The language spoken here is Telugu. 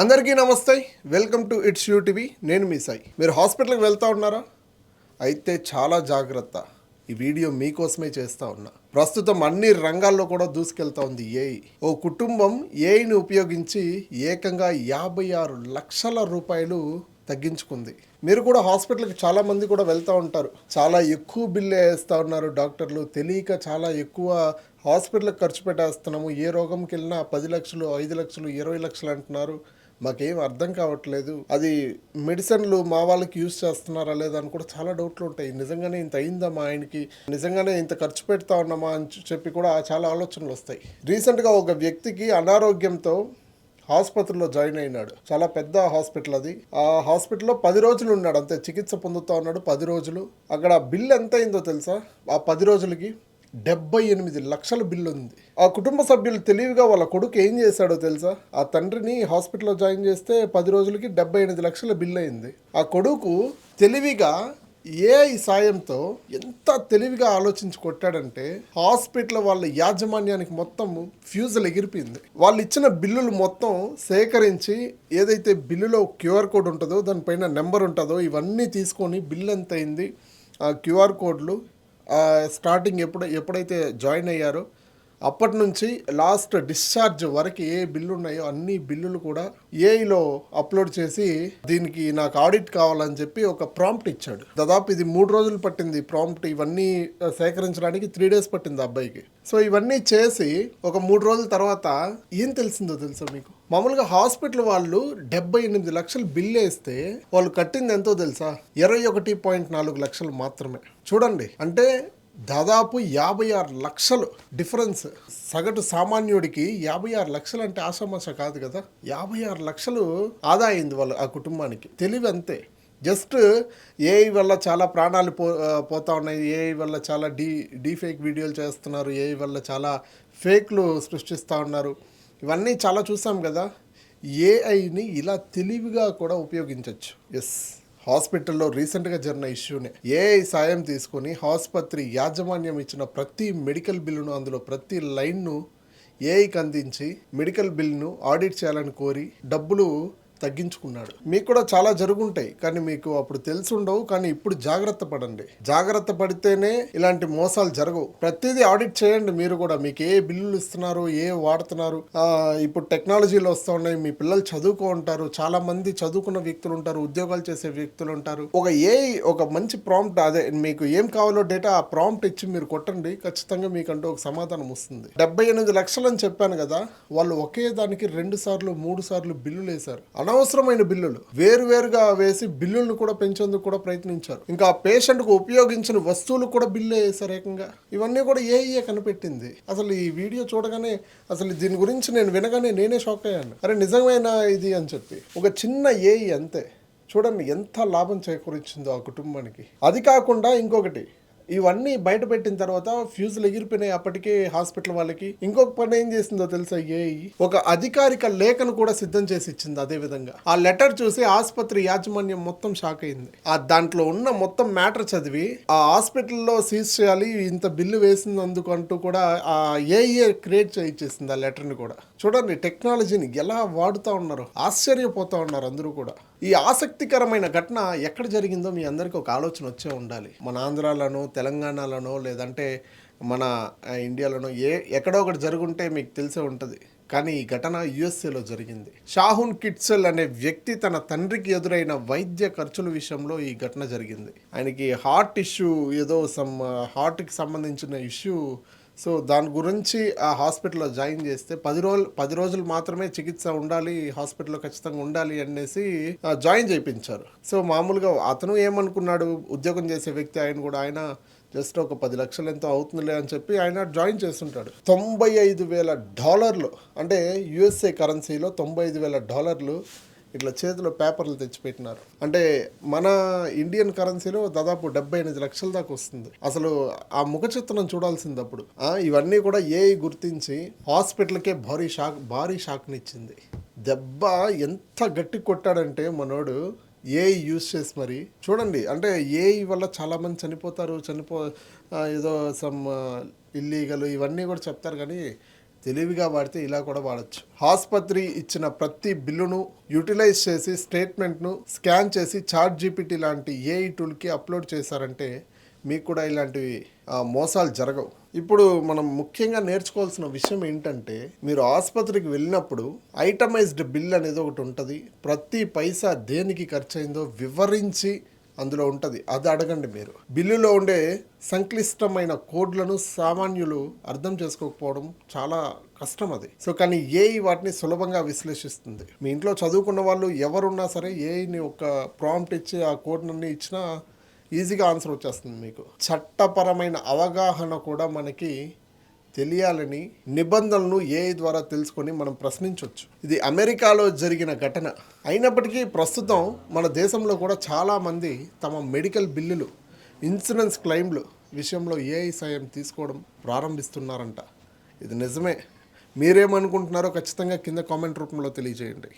అందరికీ నమస్తే. Welcome to it's you TV. నేను మీ సాయి. మీరు హాస్పిటల్కి వెళ్తా ఉన్నారా? అయితే చాలా జాగ్రత్త. ఈ వీడియో మీకోసమే చేస్తూ ఉన్నా. ప్రస్తుతం అన్ని రంగాల్లో కూడా దూసుకెళ్తా ఉంది ఏఐ. ఓ కుటుంబం ఏఐని ఉపయోగించి ఏకంగా 56 లక్షల రూపాయలు తగ్గించుకుంది. మీరు కూడా హాస్పిటల్కి చాలామంది కూడా వెళ్తూ ఉంటారు. చాలా ఎక్కువ బిల్లు వేస్తూ ఉన్నారు డాక్టర్లు. తెలియక చాలా ఎక్కువ హాస్పిటల్కి ఖర్చు పెట్టేస్తున్నాము. ఏ రోగంకి వెళ్ళినా 10 లక్షలు, 5 లక్షలు, 20 లక్షలు అంటున్నారు. మాకేం అర్థం కావట్లేదు. అది మెడిసిన్లు మా వాళ్ళకి యూజ్ చేస్తున్నారా లేదా అని కూడా చాలా డౌట్లు ఉంటాయి. నిజంగానే ఇంత అయిందా మా ఆయనకి, నిజంగానే ఇంత ఖర్చు పెడతా ఉన్నామా అని చెప్పి కూడా చాలా ఆలోచనలు వస్తాయి. రీసెంట్గా ఒక వ్యక్తికి అనారోగ్యంతో ఆసుపత్రిలో జాయిన్ అయినాడు. చాలా పెద్ద హాస్పిటల్ అది. ఆ హాస్పిటల్లో 10 రోజులు ఉన్నాడు, అంతే. చికిత్స పొందుతూ ఉన్నాడు 10 రోజులు. అక్కడ బిల్ ఎంత అయిందో తెలుసా? ఆ 10 రోజులకి 78 లక్షల బిల్లు ఉంది. ఆ కుటుంబ సభ్యులు తెలివిగా వాళ్ళ కొడుకు ఏం చేశాడో తెలుసా? ఆ తండ్రిని హాస్పిటల్లో జాయిన్ చేస్తే 10 రోజులకి 78 లక్షల బిల్లు అయింది. ఆ కొడుకు తెలివిగా ఏఐ సాయంతో ఎంత తెలివిగా ఆలోచించి కొట్టాడంటే హాస్పిటల్ వాళ్ళ యాజమాన్యానికి మొత్తం ఫ్యూజులు ఎగిరిపోయింది. వాళ్ళు ఇచ్చిన బిల్లులు మొత్తం సేకరించి, ఏదైతే బిల్లులో క్యూఆర్ కోడ్ ఉంటుందో దానిపైన నెంబర్ ఉంటుందో ఇవన్నీ తీసుకొని బిల్లు ఎంత అయింది, ఆ క్యూఆర్ కోడ్లు స్టార్టింగ్ ఎప్పుడైతే జాయిన్ అయ్యారో అప్పటి నుంచి లాస్ట్ డిశ్చార్జ్ వరకు ఏ బిల్లు ఉన్నాయో అన్ని బిల్లులు కూడా ఏఐలో అప్లోడ్ చేసి, దీనికి నాకు ఆడిట్ కావాలని చెప్పి ఒక ప్రాంప్ట్ ఇచ్చాడు. దాదాపు ఇది 3 రోజులు పట్టింది ప్రాంప్ట్ ఇవన్నీ సేకరించడానికి. 3 days పట్టింది అబ్బాయికి. సో ఇవన్నీ చేసి ఒక 3 రోజుల తర్వాత ఏం తెలిసిందో తెలుసా మీకు? మామూలుగా హాస్పిటల్ వాళ్ళు 78 లక్షలు బిల్ వేస్తే వాళ్ళు కట్టింది ఎంతో తెలుసా? 21.4 లక్షలు మాత్రమే. చూడండి, అంటే దాదాపు 56 లక్షలు డిఫరెన్స్. సగటు సామాన్యుడికి 56 లక్షలు అంటే ఆషామాష కాదు కదా. 56 లక్షలు ఆదా అయింది వాళ్ళు ఆ కుటుంబానికి. తెలివి అంతే. జస్ట్ ఏఐ వల్ల చాలా ప్రాణాలు పోతా ఉన్నాయి. ఏఐ వల్ల చాలా డీఫేక్ వీడియోలు చేస్తున్నారు. ఏఐ వల్ల చాలా ఫేక్లు సృష్టిస్తూ ఉన్నారు. ఇవన్నీ చాలా చూసాం కదా. ఏఐని ఇలా తెలివిగా కూడా ఉపయోగించవచ్చు. ఎస్, హాస్పిటల్లో రీసెంట్గా జరిగిన ఇష్యూనే. ఏఐ సాయం తీసుకొని ఆసుపత్రి యాజమాన్యం ఇచ్చిన ప్రతి మెడికల్ బిల్లును, అందులో ప్రతి లైన్ను ఏఐకి అందించి మెడికల్ బిల్లును ఆడిట్ చేయాలని కోరి డబ్బులు తగ్గించుకున్నాడు. మీకు కూడా చాలా జరుగుంటాయి, కానీ మీకు అప్పుడు తెలిసి ఉండవు. కానీ ఇప్పుడు జాగ్రత్త పడండి. జాగ్రత్త పడితేనే ఇలాంటి మోసాలు జరగవు. ప్రతిదీ ఆడిట్ చేయండి. మీరు కూడా మీకు ఏ బిల్లులు ఇస్తున్నారు, ఏ వాడుతున్నారు. ఇప్పుడు టెక్నాలజీలో వస్తూ ఉన్నాయి. మీ పిల్లలు చదువుకో ఉంటారు, చాలా మంది చదువుకున్న వ్యక్తులు ఉంటారు, ఉద్యోగాలు చేసే వ్యక్తులు ఉంటారు. ఒక మంచి ప్రాంప్ట్, అదే మీకు ఏం కావాలో డేటా ఆ ప్రాంప్ట్ ఇచ్చి మీరు కొట్టండి. ఖచ్చితంగా మీకంటూ ఒక సమాధానం వస్తుంది. 78 లక్షలు అని చెప్పాను కదా, వాళ్ళు ఒకే దానికి 2 సార్లు 3 సార్లు బిల్లులు వేశారు. అనవసరమైన బిల్లులు వేరువేరుగా వేసి బిల్లులను కూడా పెంచేందుకు కూడా ప్రయత్నించారు. ఇంకా పేషెంట్కు ఉపయోగించిన వస్తువులు కూడా బిల్లు వేశారు ఏకంగా. ఇవన్నీ కూడా ఏఐ కనిపెట్టింది. అసలు ఈ వీడియో చూడగానే, అసలు దీని గురించి నేను వినగానే నేనే షాక్ అయ్యాను. అరే నిజమైన ఇది అని చెప్పి. ఒక చిన్న ఏఐ అంతే. చూడండి ఎంత లాభం చేకూరించిందో ఆ కుటుంబానికి. అది కాకుండా ఇంకొకటి, ఇవన్నీ బయట పెట్టిన తర్వాత ఫ్యూజులు ఎగిరిపోయినాయి అప్పటికే హాస్పిటల్ వాళ్ళకి. ఇంకొక పని ఏం చేసిందో తెలుసా ఏఐ? ఒక అధికారిక లేఖను కూడా సిద్ధం చేసి ఇచ్చింది. అదే విధంగా ఆ లెటర్ చూసి ఆసుపత్రి యాజమాన్యం మొత్తం షాక్ అయింది. ఆ దాంట్లో ఉన్న మొత్తం మ్యాటర్ చదివి ఆ హాస్పిటల్లో సీజ్ చేయాలి, ఇంత బిల్లు వేసినందుకు అంటూ కూడా ఆ ఏఐ క్రియేట్ చేయించేసింది ఆ లెటర్ని కూడా. చూడండి టెక్నాలజీని ఎలా వాడుతూ ఉన్నారు, ఆశ్చర్యపోతూ ఉన్నారు అందరూ కూడా. ఈ ఆసక్తికరమైన ఘటన ఎక్కడ జరిగిందో మీ అందరికీ ఒక ఆలోచన వచ్చే ఉండాలి. మన ఆంధ్రాలోనో, తెలంగాణలోనో, లేదంటే మన ఇండియాలోనో ఎక్కడో ఒకటి జరుగుంటే మీకు తెలిసే ఉంటుంది. కానీ ఈ ఘటన యుఎస్ఏలో జరిగింది. షాహున్ కిట్సెల్ అనే వ్యక్తి తన తండ్రికి ఎదురైన వైద్య ఖర్చుల విషయంలో ఈ ఘటన జరిగింది. ఆయనకి హార్ట్ ఇష్యూ, ఏదో హార్ట్కి సంబంధించిన ఇష్యూ. సో దాని గురించి ఆ హాస్పిటల్లో జాయిన్ చేస్తే 10 రోజులు మాత్రమే చికిత్స ఉండాలి, హాస్పిటల్లో ఖచ్చితంగా ఉండాలి అనేసి జాయిన్ చేయించారు. సో మామూలుగా అతను ఏమనుకున్నాడు, ఉద్యోగం చేసే వ్యక్తి ఆయన జస్ట్ ఒక 10 లక్షలు ఎంతో అవుతుందిలే అని చెప్పి ఆయన జాయిన్ చేస్తుంటాడు. $95,000 అంటే యుఎస్ఏ కరెన్సీలో $95,000 ఇట్లా చేతిలో పేపర్లు తెచ్చిపెట్టినారు. అంటే మన ఇండియన్ కరెన్సీలో దాదాపు 78 లక్షల దాకా వస్తుంది. అసలు ఆ ముఖ చిత్రం చూడాల్సింది అప్పుడు. ఇవన్నీ కూడా ఏఐ గుర్తించి హాస్పిటల్కే భారీ షాక్నిచ్చింది. దెబ్బ ఎంత గట్టి కొట్టాడంటే మనోడు ఏఐ యూజ్ చేసి మరి. చూడండి, అంటే ఏఐ వల్ల చాలామంది చనిపోతారు, ఏదో సమ్ ఇల్లీగల్ ఇవన్నీ కూడా చెప్తారు. కానీ తెలివిగా వాడితే ఇలా కూడా వాడచ్చు. ఆసుపత్రి ఇచ్చిన ప్రతి బిల్లును యూటిలైజ్ చేసి స్టేట్మెంట్ను స్కాన్ చేసి చాట్ జీపీటీ లాంటి ఏఐ టూల్కి అప్లోడ్ చేశారంటే మీకు కూడా ఇలాంటివి మోసాలు జరగవు. ఇప్పుడు మనం ముఖ్యంగా నేర్చుకోవాల్సిన విషయం ఏంటంటే, మీరు ఆసుపత్రికి వెళ్ళినప్పుడు ఐటమైజ్డ్ బిల్ అనేది ఒకటి ఉంటుంది. ప్రతి పైసా దేనికి ఖర్చు అయిందో వివరించి అందులో ఉంటుంది, అది అడగండి. మీరు బిల్లులో ఉండే సంక్లిష్టమైన కోడ్లను సామాన్యులు అర్థం చేసుకోకపోవడం చాలా కష్టం అది. సో కానీ ఏఐ వాటిని సులభంగా విశ్లేషిస్తుంది. మీ ఇంట్లో చదువుకున్న వాళ్ళు ఎవరున్నా సరే ఏఐని ఒక ప్రాంప్ట్ ఇచ్చి ఆ కోడ్నన్నీ ఇచ్చినా ఈజీగా ఆన్సర్ వచ్చేస్తుంది మీకు. చట్టపరమైన అవగాహన కూడా మనకి తెలియాలని నిబంధనలను ఏఐ ద్వారా తెలుసుకొని మనం ప్రశ్నించవచ్చు. ఇది అమెరికాలో జరిగిన ఘటన అయినప్పటికీ ప్రస్తుతం మన దేశంలో కూడా చాలామంది తమ మెడికల్ బిల్లులు, ఇన్సూరెన్స్ క్లెయిమ్లు విషయంలో ఏఐ సాయం తీసుకోవడం ప్రారంభిస్తున్నారంట. ఇది నిజమే. మీరేమనుకుంటున్నారో ఖచ్చితంగా కింద కామెంట్ రూపంలో తెలియజేయండి.